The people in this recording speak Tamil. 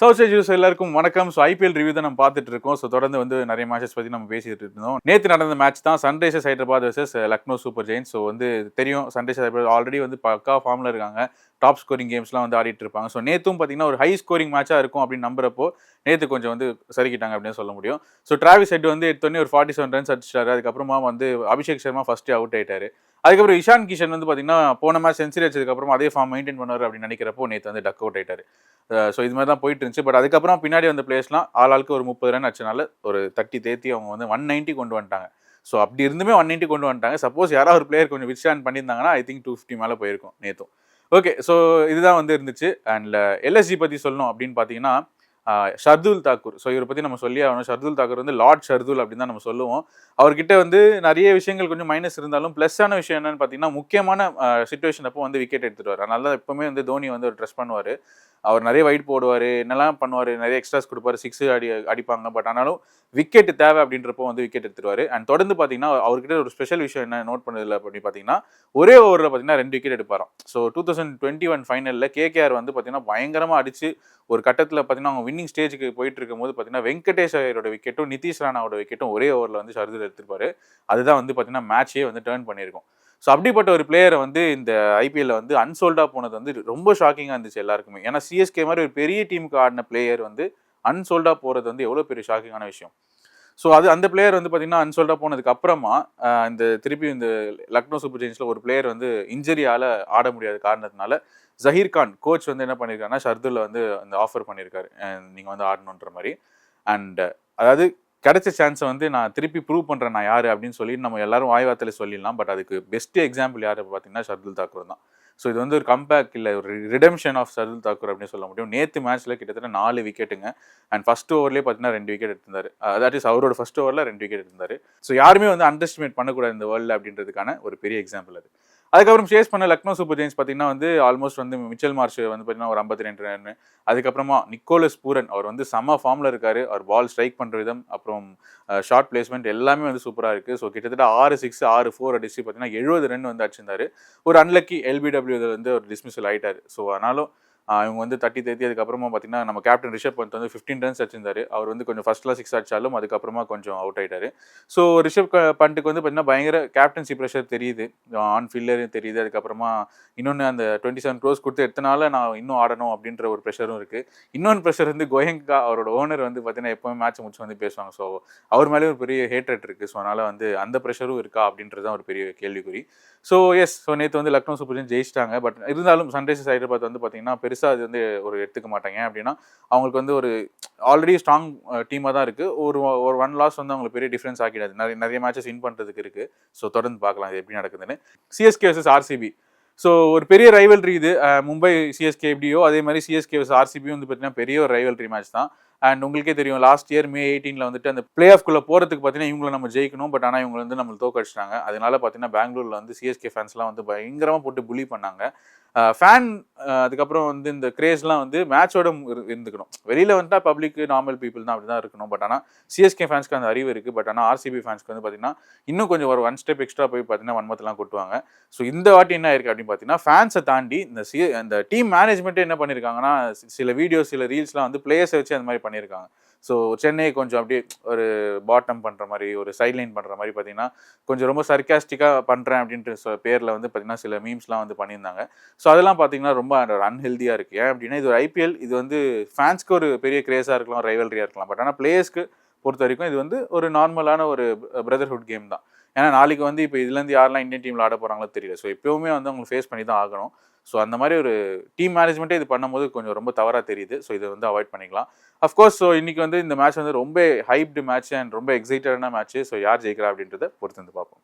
சவுத் ஜூஸ் எல்லாருக்கும் வணக்கம். ஸோ ஐபிஎல் ரிவ்யூ தான் நம்ம பார்த்துட்டு இருக்கோம். ஸோ தொடர்ந்து வந்து நிறைய மேட்சஸ் பத்தி நம்ம பேசிட்டு இருந்தோம். நேத்து நடந்த மேட்ச் தான் Sunrisers Hyderabad versus Lucknow Super Giants. So வந்து தெரியும் சன்ரைசர்ஸ் ஹைதராபாத் ஆல்ரெடி வந்து பக்கா ஃபார்ம்ல இருக்காங்க. டாப் ஸ்கோரிங் கேம்ஸ்லாம் வந்து ஆடிட்டு இருப்பாங்க. ஸோ நேத்தும் பார்த்தீங்கன்னா ஒரு ஹை ஸ்கோரிங் மேட்சா இருக்கும் அப்படின்னு நம்புறப்போ நேத்து கொஞ்சம் வந்து சறுக்கிட்டாங்க அப்படின்னு சொல்ல முடியும். ஸோ டிராவிஸ் ஹெட் வந்து எடுத்தோடனே ஒரு 47 ரன்ஸ் அடிச்சிட்டாரு. அதுக்கப்புறமா வந்து அபிஷேக் சர்மா ஃபர்ஸ்ட் அவுட் ஆயிட்டாரு. அதுக்கப்புறம் இஷான் கிஷன் வந்து பார்த்தீங்கன்னா போன மேட்ச் சென்சுரி அடிச்சதுக்கப்புறம் அதே ஃபார்ம் மெயின்டைன் பண்ணுவார் அப்படின்னு நினைக்கிறப்போ நேற்று வந்து டக் அவுட் ஆயிட்டாரு. ஸோ இது மாதிரி தான் போயிட்டு இருந்துச்சு. பட் அதுக்கப்புறம் பின்னாடி வந்த பிளேயர்ஸ்லாம் ஆளுக்கு ஒரு 30 ரன் அடிச்சனால ஒரு தட்டி தேத்தி அவங்க வந்து 190 கொண்டு வந்துட்டாங்க. ஸோ அப்படி இருந்துமே 190 கொண்டு வந்துட்டாங்க. சப்போஸ் யாராவது ஒரு பிளேயர் கொஞ்சம் வித்ஸ்டாண்ட் பண்ணியிருந்தாங்கன்னா ஐ திங்க் 250 மேலே போயிருக்கும் நேற்றும். ஓகே, ஸோ இதுதான் வந்து இருந்துச்சு. அண்ட் எல்எஸ்ஜி பற்றி சொல்லணும் அப்படின்னு பார்த்தீங்கன்னா ஷர்துல் தாக்கூர். ஸோ இவரை பற்றி நம்ம சொல்லி ஆகணும். ஷர்துல் தாக்கூர் வந்து லார்ட் ஷர்துல் அப்படின்னு தான் நம்ம சொல்லுவோம். அவர்கிட்ட வந்து நிறைய விஷயங்கள் கொஞ்சம் மைனஸ் இருந்தாலும் ப்ளஸ்ஸான விஷயம் என்னன்னு பார்த்தீங்கன்னா முக்கியமான சிச்சுவேஷன் அப்போ வந்து விக்கெட் எடுத்துருவார். அதனால தான் எப்பவுமே வந்து தோனி வந்து ஒரு ட்ரெஸ் பண்ணுவார். அவர் நிறைய வைட் போடுவார், என்னெல்லாம் பண்ணுவார், நிறைய எக்ஸ்ட்ராஸ் கொடுப்பாரு, சிக்ஸ் அடிப்பாங்க. பட் ஆனாலும் விக்கெட் தேவை அப்படின்றப்போ வந்து விக்கெட் எடுத்துருவார். அண்ட் தொடர்ந்து பார்த்தீங்கன்னா அவர்கிட்ட ஒரு ஸ்பெஷல் விஷயம் என்ன நோட் பண்ணதில்லை அப்படின்னு பார்த்தீங்கன்னா ஒரே ஓவரில் பார்த்தீங்கன்னா 2 விக்கெட் எடுப்பாராம். ஸோ 2021 ஃபைனலில் கேகேஆர் வந்து பார்த்தீங்கன்னா பயங்கரமாக அடிச்சு ஒரு கட்டத்தில் பார்த்தீங்கன்னா அவங்க வின்னிங் ஸ்டேஜுக்கு போயிட்டு இருக்கும்போது பார்த்தீங்கன்னா வெங்கடேஷ் ஐயரோட விக்கெட்டும் நிதிஷ் ராணாவோட விக்கெட்டும் ஒரே ஓவரில் வந்து ஷர்துல் எடுத்துருப்பாரு. அதுதான் வந்து பார்த்தீங்கன்னா மேட்சே வந்து டேர்ன் பண்ணியிருக்கும். ஸோ அப்படிப்பட்ட ஒரு பிளேயரை வந்து இந்த ஐபிஎல்ல வந்து அன்சோல்டாக போனது வந்து ரொம்ப ஷாக்கிங்காக இருந்துச்சு எல்லாருக்குமே. ஏன்னா சிஎஸ்கே மாதிரி ஒரு பெரிய டீமுக்கு ஆடின பிளேயர் வந்து அன்சோல்டாக போகிறது வந்து எவ்வளோ பெரிய ஷாக்கிங்கான விஷயம். ஸோ அந்த பிளேயர் வந்து பார்த்தீங்கன்னா அன்சோல்டாக போனதுக்கு அப்புறமா திருப்பி இந்த லக்னோ சூப்பர் ஜெயின்ஸில் ஒரு பிளேயர் வந்து இன்ஜரியால் ஆட முடியாத காரணத்தினால ஜஹீர் கான் கோச் வந்து என்ன பண்ணியிருக்காருன்னா ஷர்துல்ல வந்து அந்த ஆஃபர் பண்ணியிருக்காரு, நீங்கள் வந்து ஆடணுன்ற மாதிரி. அண்ட் அதாவது கிடைச்ச சான்ஸை வந்து நான் திருப்பி ப்ரூவ் பண்ணுறேன் நான் யார் அப்படின்னு சொல்லி நம்ம எல்லாரும் வாய்வாத்தில் சொல்லிடலாம். பட் அதுக்கு பெஸ்ட் எக்ஸாம்பிள் யார் பார்த்தீங்கன்னா ஷர்துல் தாக்கூர் தான். ஸோ இது வந்து ஒரு கம்பேக் இல்லை, ஒரு ரிடெம்ஷன் ஆஃப் ஷர்துல் தாக்கூர் அப்படின்னு சொல்ல முடியும். நேற்று மேட்ச்சில் கிட்டத்தட்ட 4 விக்கெட்டுங்க. அண்ட் ஃபர்ஸ்ட் ஓவர்லேயே பார்த்தீங்கன்னா 2 விக்கெட் எடுத்திருந்தாரு. தட் இஸ் அவரோட ஃபர்ஸ்ட் ஓவரில் 2 விக்கெட் எடுத்திருந்தாரு. ஸோ யாருமே வந்து அண்டர் எஸ்டிமேட் பண்ணக்கூடாது இந்த வேர்ல்டு அப்படின்றதுக்கான ஒரு பெரிய எக்ஸாம்பிள் அது. அதுக்கப்புறம் சேஸ் பண்ண லக்னோ சூப்பர் ஜெயின்ஸ் பார்த்தீங்கன்னா வந்து ஆல்மோஸ்ட் வந்து மிச்சல் மார்ஷ் வந்து பார்த்தீங்கன்னா ஒரு 52 ரன். அதுக்கப்புறமா நிக்கோலஸ் பூரன் அவர் வந்து செம்ம ஃபார்மில் இருக்காரு. அவர் பால் ஸ்ட்ரைக் பண்ணுற விதம் அப்புறம் ஷார்ட் பிளேஸ்மெண்ட் எல்லாமே வந்து சூப்பராக இருக்குது. ஸோ கிட்டத்தட்ட 6 6 6 4 அடிச்சு பார்த்தீங்கன்னா 70 ரன் வந்து அடிச்சிருந்தாரு. ஒரு அன்லக்கி எல்பிடபிள்யூ வந்து ஒரு டிஸ்மிஸல் ஆயிட்டாரு. ஸோ ஆனாலும் இவங்க வந்து தட்டி தேத்தி அதுக்கப்புறமா பார்த்தீங்கன்னா நம்ம கேப்டன் ரிஷப் பந்த் வந்து 15 ரன்ஸ் அடிச்சிருந்தாரு. அவர் வந்து கொஞ்சம் ஃபர்ஸ்ட்லாம் 6 அடிச்சாலும் அதுக்கப்புறமா கொஞ்சம் அவுட் ஆயிட்டாரு. ஸோ ரிஷப் பண்ட்டுக்கு வந்து பார்த்தீங்கன்னா பயங்கர கேப்டன்சி ப்ரெஷர் தெரியுது, ஆன் ஃபீல்டரும் தெரியுது. அதுக்கப்புறமா இன்னொன்று அந்த 27 க்ரோஸ் கொடுத்து எத்தனால நான் இன்னும் ஆடணும் அப்படின்ற ஒரு ப்ரெஷரும் இருக்குது. இன்னொன்று ப்ரெஷர் வந்து கோயங்கா அவரோட ஓனர் வந்து பார்த்தீங்கன்னா எப்போவுமே மேட்ச் முடிச்சு வந்து பேசுவாங்க. ஸோ அவர் மேலே ஒரு பெரிய ஹேட்ரட் இருக்குது. ஸோ அதனால் வந்து அந்த ப்ரெஷரும் இருக்கா அப்படின்றது தான் ஒரு பெரிய கேள்விக்குறி. ஸோ எஸ், ஸோ நேற்று வந்து லக்னோ சூப்பர் ஜெயின்ஸ் ஜெயிச்சிட்டாங்க. பட் இருந்தாலும் சன்ரைசர்ஸ் ஹைதராபாத் வந்து பார்த்தீங்கன்னா பெருசாக அது வந்து ஒரு எடுத்துக்க மாட்டாங்க. அப்படின்னா அவங்களுக்கு வந்து ஒரு ஆல்ரெடி ஸ்ட்ராங் டீமாக தான் இருக்குது. ஒரு 1 லாஸ் வந்து அவங்களுக்கு பெரிய டிஃப்ரென்ஸ் ஆக்கிடாது. நிறைய மேட்சஸ் வின் பண்ணுறதுக்கு இருக்குது. ஸோ தொடர்ந்து பார்க்கலாம் இது எப்படி நடக்குதுன்னு. CSK vs RCB. ஸோ ஒரு பெரிய ரைவல்ரி இது. மும்பை சிஎஸ்கே எப்படியோ அதே மாதிரி சிஎஸ்கே vs ஆர்சிபி வந்து பார்த்தீங்கன்னா பெரிய ஒரு ரைவல்ரி மேட்ச் தான். அண்ட் உங்களுக்கே தெரியும் லாஸ்ட் இயர் May 18 வந்துட்டு அந்த பிளே ஆஃப்குள்ளே போகிறதுக்கு பார்த்தீங்கன்னா இவங்களை நம்ம ஜெயிக்கணும். பட் ஆனால் இவங்க வந்து நம்மளுக்கு தோக்கடிச்சிட்டாங்க. அதனால பார்த்தீங்கன்னா பெங்களூரில் வந்து சிஎஸ்கே ஃபேன்ஸ்லாம் வந்து பயங்கரமாக போட்டு புலி பண்ணாங்க. ஃபேன் அதுக்கப்புறம் வந்து இந்த கிரேஸ்லாம் வந்து மேட்சோட இருந்துக்கணும். வெளியில் வந்துட்டா பப்ளிக் நார்மல் பீப்புள் தான் அப்படி தான் இருக்கணும். பட் ஆனால் சிஎஸ்கே ஃபேன்ஸ்க்கு அந்த அறிவு இருக்குது. பட் ஆனால் ஆர்சிபி ஃபேன்ஸ்க்கு வந்து பார்த்தீங்கன்னா இன்னும் கொஞ்சம் ஒரு 1 ஸ்டெப் எக்ஸ்ட்ரா போய் பார்த்தீங்கன்னா வன்மத்தெல்லாம் கொட்டுவாங்க. ஸோ இந்த வாட்டி என்ன ஆயிருக்கு அப்படின்னு பார்த்தீங்கன்னா ஃபேன்ஸை தாண்டி இந்த டீம் மேனேஜ்மெண்ட்டே என்ன பண்ணியிருக்காங்கன்னா சில வீடியோஸ் சில ரீல்ஸ்லாம் வந்து பிளேயர்ஸை வச்சு அந்த மாதிரி பண்ணியிருக்காங்க. ஸோ சென்னை கொஞ்சம் அப்படியே ஒரு பாட்டம் பண்ணுற மாதிரி ஒரு சைட்லைன் பண்ணுற மாதிரி பார்த்தீங்கன்னா கொஞ்சம் ரொம்ப சர்க்காஸ்டிக்காக பண்ணுறேன் அப்படின்ட்டு பேரில் வந்து பார்த்தீங்கன்னா சில மீம்ஸ்லாம் வந்து பண்ணியிருந்தாங்க. ஸோ அதெல்லாம் பார்த்தீங்கன்னா ரொம்ப அன்ஹெல்தியாக இருக்குது. ஏன் அப்படின்னா இது ஒரு ஐபிஎல், இது வந்து ஃபேன்ஸ்க்கு ஒரு பெரிய கிரேஸாக இருக்கலாம், ரைவல்ரியாக இருக்கலாம். பட் ஆனால் பிளேயர்ஸ்க்கு பொறுத்த வரைக்கும் இது வந்து ஒரு நார்மலான ஒரு பிரதர்ஹுட் கேம் தான். ஏன்னா நாளைக்கு வந்து இப்போ இதுலேருந்து யாரெல்லாம் இந்தியன் டீமில் ஆட போகிறாங்களோ தெரியல. ஸோ எப்போவுமே வந்து அவங்க ஃபேஸ் பண்ணி தான் ஆகணும். ஸோ அந்த மாதிரி ஒரு டீம் மேனேஜ்மெண்ட்டே இது பண்ணும்போது கொஞ்சம் ரொம்ப தவறாக தெரியுது. ஸோ இதை வந்து அவாய்ட் பண்ணிக்கலாம். அஃப்கோர்ஸ் ஸோ இன்றைக்கி வந்து இந்த மேட்ச் வந்து ரொம்ப ஹைப்டு மேட்ச் அண்ட் ரொம்ப எக்ஸைட்டடான மேட்ச்சு. ஸோ யார் ஜெயிக்கிறா அப்படின்றத பொறுத்து வந்து பார்ப்போம்.